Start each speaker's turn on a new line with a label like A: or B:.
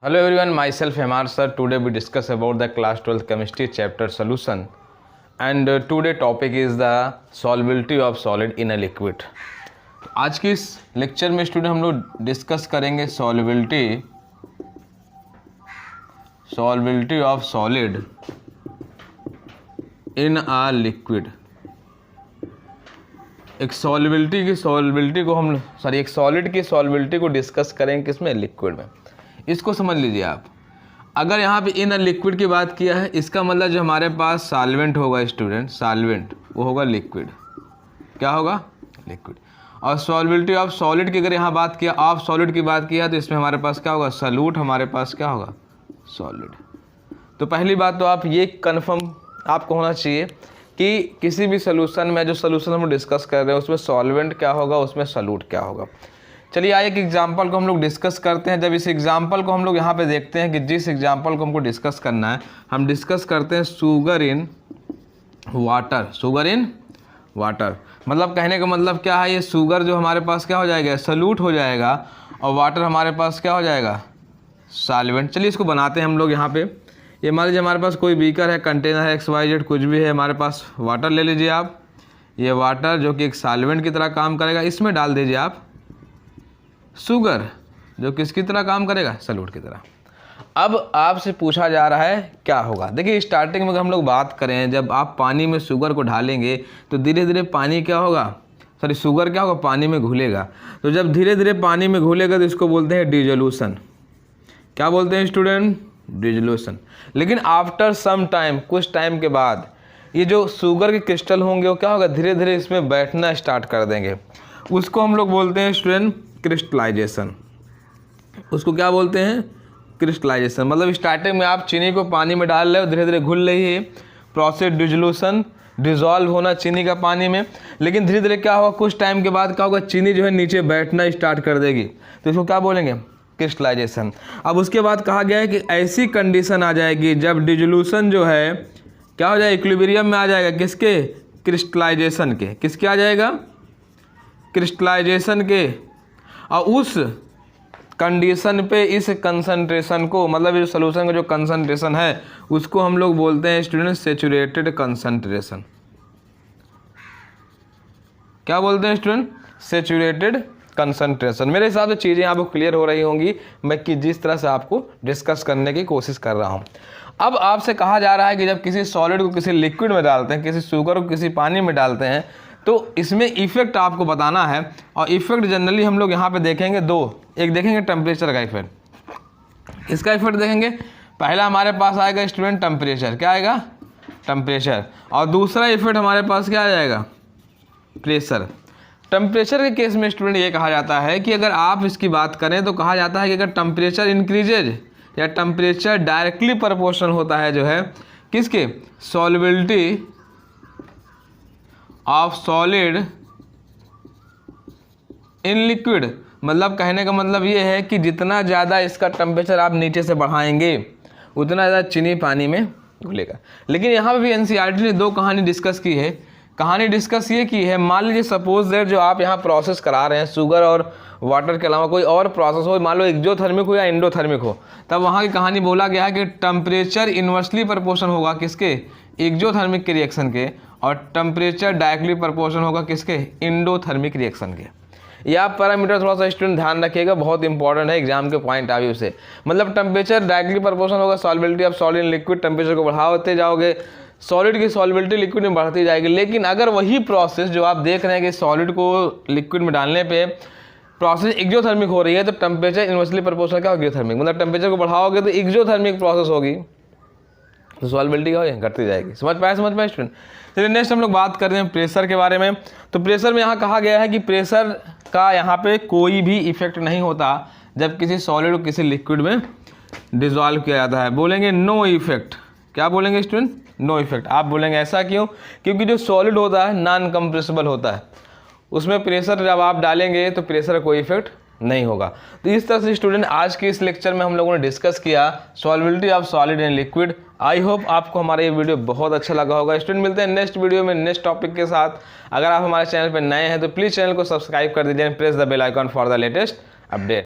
A: Hello everyone, myself Hemar sir. Today we discuss about the class 12th chemistry chapter solution, and today topic is the solubility of solid in a liquid. आज की इस lecture में student हम लोग discuss करेंगे solubility of solid in a liquid. एक solubility की solubility को डिस्कस करेंगे किसमें, लिक्विड में. इसको समझ लीजिए आप. अगर यहाँ पे इन अ लिक्विड की बात किया है, इसका मतलब जो हमारे पास सॉल्वेंट होगा स्टूडेंट, सॉल्वेंट वो होगा लिक्विड. क्या होगा? लिक्विड. और सॉल्युबिलिटी ऑफ सॉलिड की अगर यहाँ बात किया, ऑफ सॉलिड की बात किया, तो इसमें हमारे पास क्या होगा? सॉल्यूट. हमारे पास क्या होगा? सॉलिड. तो पहली बात तो आप ये कन्फर्म आपको होना चाहिए कि किसी भी सोल्यूशन में, जो सोल्यूशन हम डिस्कस कर रहे हैं उसमें सॉल्वेंट क्या होगा, उसमें सॉल्यूट क्या होगा. चलिए आइए एक एग्जांपल को हम लोग डिस्कस करते हैं. जब इस एग्जांपल को हम लोग यहाँ पे देखते हैं कि जिस एग्जांपल को हमको डिस्कस करना है, हम डिस्कस करते हैं sugar in water. Sugar in water मतलब कहने का मतलब क्या है, ये शुगर जो हमारे पास क्या हो जाएगा? सॉल्यूट हो जाएगा, और वाटर हमारे पास क्या हो जाएगा? सॉल्वेंट. चलिए इसको बनाते हैं हम लोग यहाँ पे. ये मान लीजिए हमारे पास कोई बीकर है, कंटेनर है, XYZ कुछ भी है, हमारे पास वाटर ले लीजिए आप. ये वाटर जो कि एक सॉल्वेंट की तरह काम करेगा, इसमें डाल दीजिए आप शुगर जो किसकी तरह काम करेगा? सॉल्यूट की तरह. अब आपसे पूछा जा रहा है क्या होगा. देखिए स्टार्टिंग में अगर हम लोग बात करें, जब आप पानी में शुगर को ढालेंगे तो धीरे धीरे पानी क्या होगा, शुगर क्या होगा? पानी में घुलेगा. तो जब धीरे धीरे पानी में घुलेगा तो इसको बोलते हैं डिसोल्यूशन. क्या बोलते हैं स्टूडेंट? डिसोल्यूशन. लेकिन आफ्टर सम टाइम, कुछ टाइम के बाद ये जो शुगर के क्रिस्टल होंगे वो क्या होगा? धीरे धीरे इसमें बैठना स्टार्ट कर देंगे. उसको हम लोग बोलते हैं स्टूडेंट क्रिस्टलाइजेशन. उसको क्या बोलते हैं? क्रिस्टलाइजेशन. मतलब स्टार्टिंग में आप चीनी को पानी में डाल रहे हो, धीरे धीरे घुल रही है, प्रोसेस डिसोल्यूशन, डिजॉल्व होना चीनी का पानी में. लेकिन धीरे धीरे क्या होगा? कुछ टाइम के बाद क्या होगा? चीनी जो है नीचे बैठना स्टार्ट कर देगी. तो इसको क्या बोलेंगे? क्रिस्टलाइजेशन. अब उसके बाद कहा गया है कि ऐसी कंडीशन आ जाएगी जब डिसोल्यूशन जो है क्या हो जाए? इक्विलिब्रियम में आ जाएगा. किसके? क्रिस्टलाइजेशन के. किसके आ जाएगा? क्रिस्टलाइजेशन के. और उस कंडीशन पे इस कंसंट्रेशन को, मतलब इस सॉल्यूशन का जो कंसंट्रेशन है उसको हम लोग बोलते हैं स्टूडेंट सैचुरेटेड कंसंट्रेशन. क्या बोलते हैं स्टूडेंट? Saturated concentration. मेरे हिसाब से चीज़ें आपको क्लियर हो रही होंगी मैं कि जिस तरह से आपको डिस्कस करने की कोशिश कर रहा हूँ. अब आपसे कहा जा रहा है कि जब किसी सॉलिड को किसी लिक्विड में डालते हैं, किसी शुगर को किसी पानी में डालते हैं, तो इसमें इफेक्ट आपको बताना है. और इफेक्ट जनरली हम लोग यहाँ पे देखेंगे दो. एक देखेंगे टेम्परेचर का इफेक्ट. इसका इफेक्ट देखेंगे. पहला हमारे पास आएगा स्टूडेंट टेम्परेचर. क्या आएगा? टेम्परेचर. और दूसरा इफेक्ट हमारे पास क्या आ जाएगा? प्रेशर. टेम्परेचर के केस में स्टूडेंट ये कहा जाता है कि अगर आप इसकी बात करें तो कहा जाता है कि अगर टेम्परेचर इंक्रीजेज या टेम्परेचर डायरेक्टली प्रोपोर्शनल होता है जो है किसके? Solubility of solid in liquid. मतलब कहने का मतलब ये है कि जितना ज़्यादा इसका टेम्परेचर आप नीचे से बढ़ाएंगे उतना ज़्यादा चीनी पानी में घुलेगा. लेकिन यहाँ पे भी NCERT ने दो कहानी डिस्कस की है. कहानी डिस्कस ये की है, मान लीजिए सपोज दैट जो आप यहाँ प्रोसेस करा रहे हैं, शुगर और वाटर के अलावा कोई और प्रोसेस हो, मान लो एक्जोथर्मिक हो या एंडोथर्मिक हो, तब वहाँ की कहानी बोला गया है कि टेम्परेचर इन्वर्सली प्रोपोर्शन होगा किसके? एक्जोथर्मिक के रिएक्शन के. और टेम्परेचर डायरेक्टली प्रोपोर्शन होगा किसके? एंडोथर्मिक रिएक्शन के. यह पैरामीटर थोड़ा सा स्टूडेंट ध्यान रखिएगा, बहुत इंपॉर्टेंट है एग्जाम के पॉइंट ऑफ व्यू से. मतलब टेम्परेचर डायरेक्टली प्रोपोर्शन होगा solubility of solid in liquid. Temperature को बढ़ाते जाओगे, सॉलिड की सॉल्युबिलिटी लिक्विड में बढ़ती जाएगी. लेकिन अगर वही प्रोसेस जो आप देख रहे हैं कि सॉलिड को लिक्विड में डालने पे प्रोसेस एक्जोथर्मिक हो रही है, तो टेम्परेचर इन्वर्सली प्रोपोर्शनल क्या होगी? एक्जोथर्मिक. मतलब टेम्परेचर को बढ़ाओगे तो एक्जोथर्मिक प्रोसेस होगी, तो सॉल्युबिलिटी क्या होगी? घटती जाएगी. समझ पाए स्टूडेंट. चलिए नेक्स्ट हम लोग बात करते हैं प्रेशर के बारे में. तो प्रेशर में यहाँ कहा गया है कि प्रेशर का यहाँ पे कोई भी इफेक्ट नहीं होता जब किसी सॉलिड को किसी लिक्विड में डिजॉल्व किया जाता है. बोलेंगे नो इफेक्ट. क्या बोलेंगे स्टूडेंट? No effect. आप बोलेंगे ऐसा क्यों? क्योंकि जो सॉलिड होता है नॉन कंप्रेसिबल होता है, उसमें प्रेशर जब आप डालेंगे तो प्रेशर का कोई इफेक्ट नहीं होगा. तो इस तरह से स्टूडेंट आज के इस लेक्चर में हम लोगों ने डिस्कस किया solubility of solid in liquid. I hope आपको हमारा ये वीडियो बहुत अच्छा लगा होगा. स्टूडेंट मिलते हैं नेक्स्ट वीडियो में नेक्स्ट टॉपिक के साथ. अगर आप हमारे चैनल पर नए हैं तो प्लीज़ चैनल को सब्सक्राइब कर दीजिए. Press the bell icon for the latest update.